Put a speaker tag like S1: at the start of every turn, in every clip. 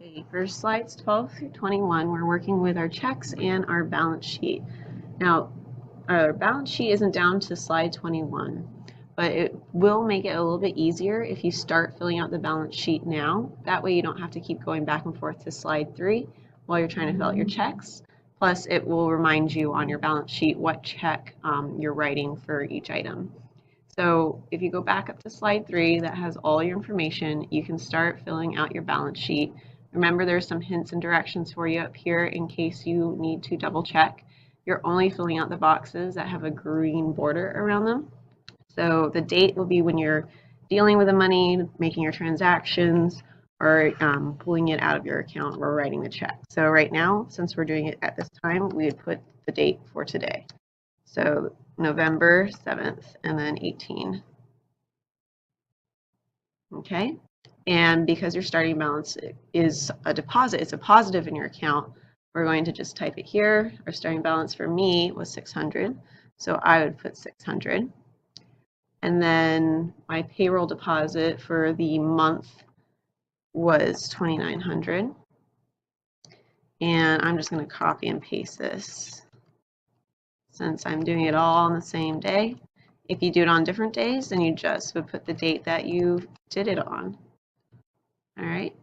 S1: Okay, for slides 12 through 21, we're working with our checks and our balance sheet. Now, our balance sheet isn't down to slide 21, but it will make it a little bit easier if you start filling out the balance sheet now. That way you don't have to keep going back and forth to slide 3 while you're trying to fill out your checks. Plus, it will remind you on your balance sheet what check you're writing for each item. So if you go back up to slide 3 that has all your information, you can start filling out your balance sheet. Remember, there's some hints and directions for you up here in case you need to double check. You're only filling out the boxes that have a green border around them. So the date will be when you're dealing with the money, making your transactions, or pulling it out of your account or writing the check. So right now, since we're doing it at this time, we would put the date for today. So November 7th and then 18. Okay, and because your starting balance is a deposit, it's a positive in your account, we're going to just type it here. Our starting balance for me was 600, so I would put 600. And then my payroll deposit for the month was 2,900. And I'm just going to copy and paste this since I'm doing it all on the same day. If you do it on different days, then you just would put the date that you did it on. All right.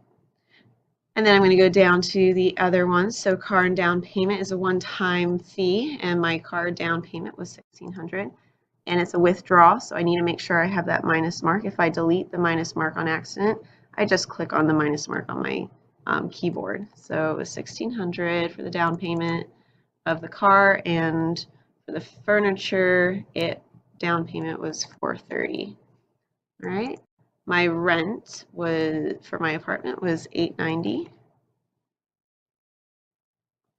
S1: And then I'm going to go down to the other ones. So car and down payment is a one-time fee, and my car down payment was $1,600. And it's a withdrawal, so I need to make sure I have that minus mark. If I delete the minus mark on accident, I just click on the minus mark on my keyboard. So it was $1,600 for the down payment of the car, and for the furniture, down payment was $430. All right. My rent for my apartment was $890.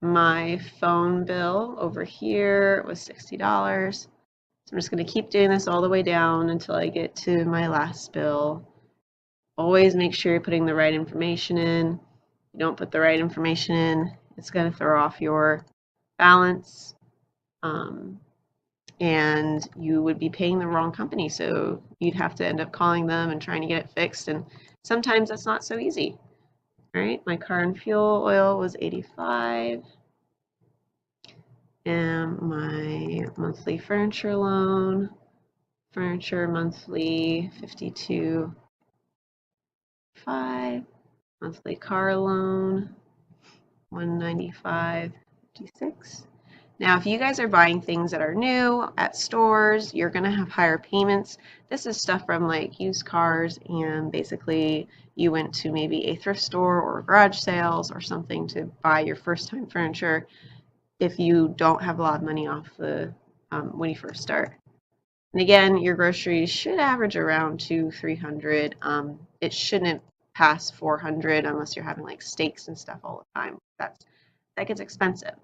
S1: My phone bill over here was $60. So I'm just going to keep doing this all the way down until I get to my last bill. Always make sure you're putting the right information in. If you don't put the right information in, it's going to throw off your balance. And you would be paying the wrong company, so you'd have to end up calling them and trying to get it fixed, and sometimes that's not so easy. All right, my car and fuel oil was $85, and my monthly furniture loan, furniture monthly $52.5, monthly car loan $195.56. Now, if you guys are buying things that are new at stores, you're going to have higher payments. This is stuff from like used cars, and basically you went to maybe a thrift store or garage sales or something to buy your first time furniture if you don't have a lot of money off when you first start. And again, your groceries should average around $200-300. It shouldn't pass $400 unless you're having like steaks and stuff all the time. That gets expensive.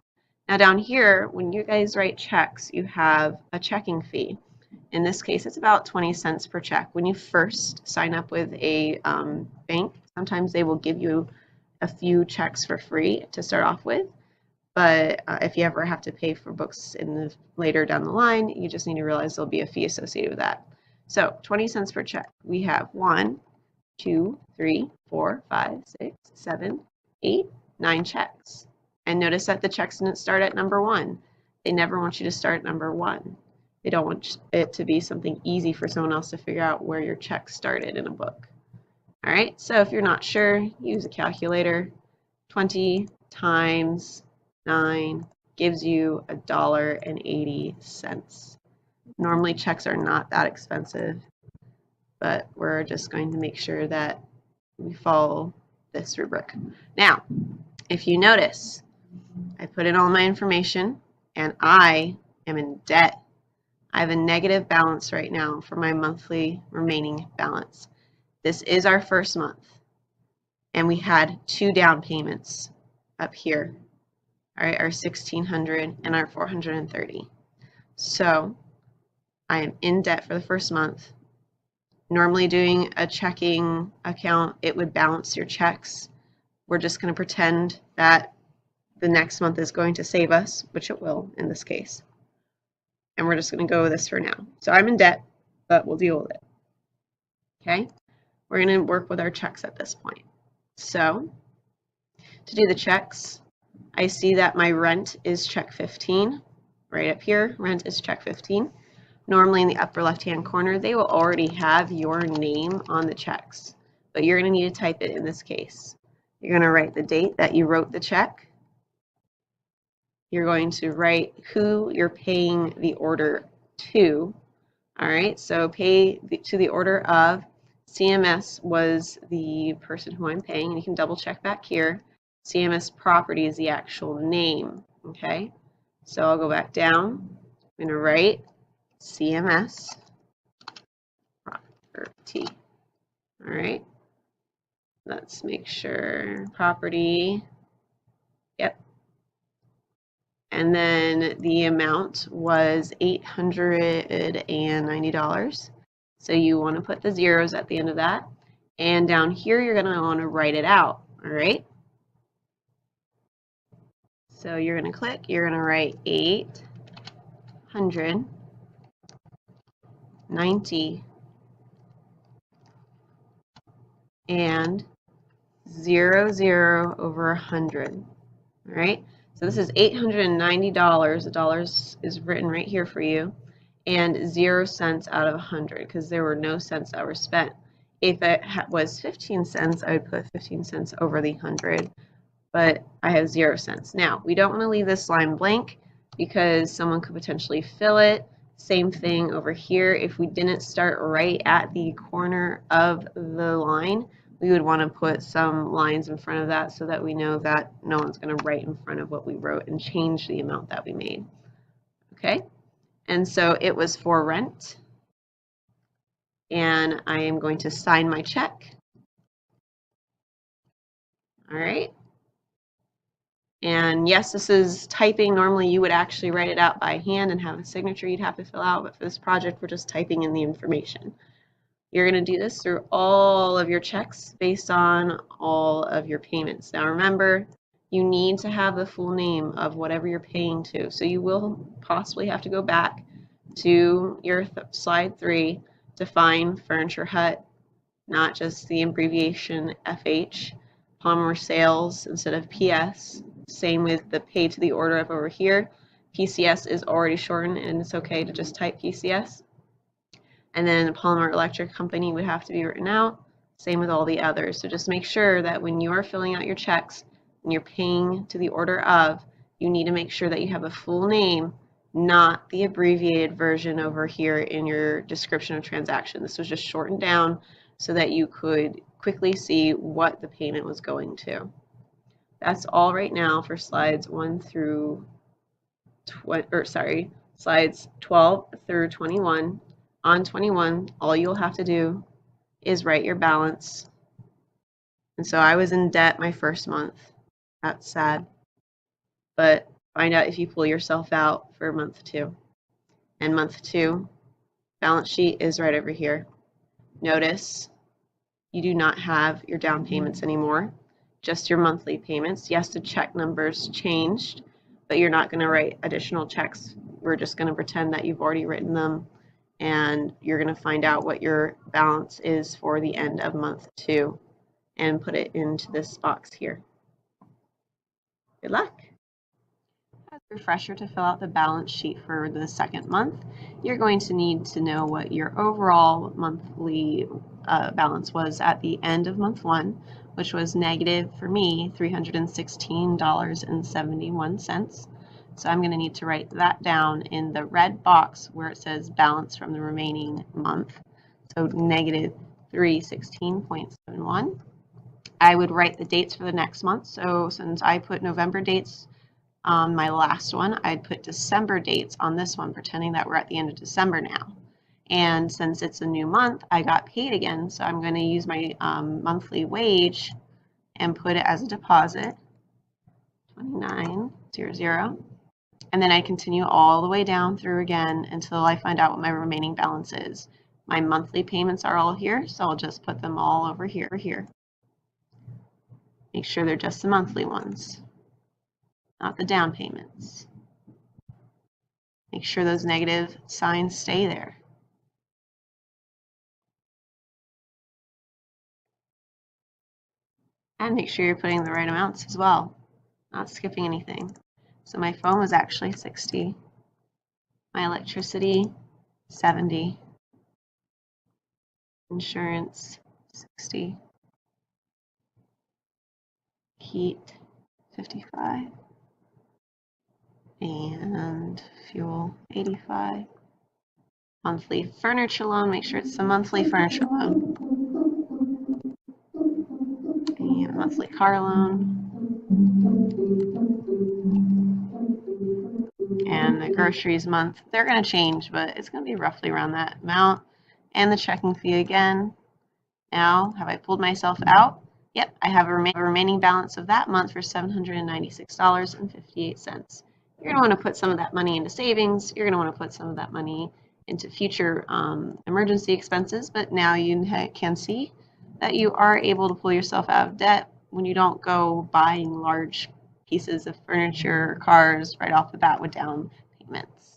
S1: Now down here, when you guys write checks, you have a checking fee. In this case, it's about 20 cents per check. When you first sign up with a bank, sometimes they will give you a few checks for free to start off with. But if you ever have to pay for books later down the line, you just need to realize there'll be a fee associated with that. So 20 cents per check. We have 1, 2, 3, 4, 5, 6, 7, 8, 9 checks. And notice that the checks didn't start at number 1. They never want you to start at number 1. They don't want it to be something easy for someone else to figure out where your check started in a book. All right, so if you're not sure, use a calculator. 20 times 9 gives you $1.80. Normally checks are not that expensive, but we're just going to make sure that we follow this rubric. Now, if you notice, I put in all my information and I am in debt. I have a negative balance right now for my monthly remaining balance. This is our first month, and we had 2 down payments up here. All right, our $1,600 and our $430. So I am in debt for the first month. Normally doing a checking account, it would balance your checks. We're just going to pretend that the next month is going to save us, which it will in this case. And we're just going to go with this for now. So I'm in debt, but we'll deal with it. Okay? We're going to work with our checks at this point. So To do the checks, I see that my rent is check 15. Right up here, rent is check 15. Normally in the upper left-hand corner, they will already have your name on the checks, but you're going to need to type it in this case. You're going to write the date that you wrote the check. You're going to write who you're paying the order to. All right, so pay to the order of CMS was the person who I'm paying, and you can double check back here. CMS Property is the actual name, okay? So I'll go back down. I'm going to write CMS Property. All right, let's make sure property, yep. And then the amount was $890. So you want to put the zeros at the end of that. And down here, you're going to want to write it out, all right? So you're going to click, you're going to write 890 and 00 over 100, all right? So this is $890. The dollars is written right here for you, and 0 cents out of 100 because there were no cents that were spent. If it was 15 cents, I would put 15 cents over the 100, but I have 0 cents. Now, we don't want to leave this line blank because someone could potentially fill it. Same thing over here. If we didn't start right at the corner of the line, we would want to put some lines in front of that so that we know that no one's going to write in front of what we wrote and change the amount that we made. Okay, and so it was for rent, and I am going to sign my check. All right, and yes, this is typing. Normally you would actually write it out by hand and have a signature you'd have to fill out, but for this project we're just typing in the information. You're going to do this through all of your checks based on all of your payments. Now remember, you need to have the full name of whatever you're paying to. So you will possibly have to go back to your slide 3 to find Furniture Hut, not just the abbreviation FH, Palmer Sales instead of PS. Same with the pay to the order up over here. PCS is already shortened and it's okay to just type PCS. And then Palmer Electric Company would have to be written out. Same with all the others. So just make sure that when you are filling out your checks and you're paying to the order of, you need to make sure that you have a full name, not the abbreviated version over here in your description of transaction. This was just shortened down so that you could quickly see what the payment was going to. That's all right now for slides 1 through slides 12 through 21. On 21, all you'll have to do is write your balance. And so I was in debt my first month. That's sad. But find out if you pull yourself out for month 2. And month 2, balance sheet is right over here. Notice you do not have your down payments anymore, just your monthly payments. Yes, the check numbers changed, but you're not going to write additional checks. We're just going to pretend that you've already written them, and you're going to find out what your balance is for the end of month 2 and put it into this box here. Good luck. As a refresher, to fill out the balance sheet for the second month, you're going to need to know what your overall monthly balance was at the end of month 1, which was negative, for me, $316.71. So I'm going to need to write that down in the red box where it says balance from the remaining month. So negative 316.71. I would write the dates for the next month. So since I put November dates on my last one, I'd put December dates on this one, pretending that we're at the end of December now. And since it's a new month, I got paid again. So I'm going to use my monthly wage and put it as a deposit, $29.00. And then I continue all the way down through again until I find out what my remaining balance is. My monthly payments are all here, so I'll just put them all over here. Make sure they're just the monthly ones, not the down payments. Make sure those negative signs stay there. And make sure you're putting the right amounts as well, not skipping anything. So my phone was actually 60, my electricity 70, insurance 60, heat 55, and fuel 85. Monthly furniture loan, make sure it's the monthly furniture loan. And monthly car loan. And the groceries month, they're going to change, but it's going to be roughly around that amount. And the checking fee again. Now, have I pulled myself out? Yep, I have a remaining balance of that month for $796.58. You're going to want to put some of that money into savings. You're going to want to put some of that money into future emergency expenses, but now you can see that you are able to pull yourself out of debt when you don't go buying large pieces of furniture or cars right off the bat with down payments.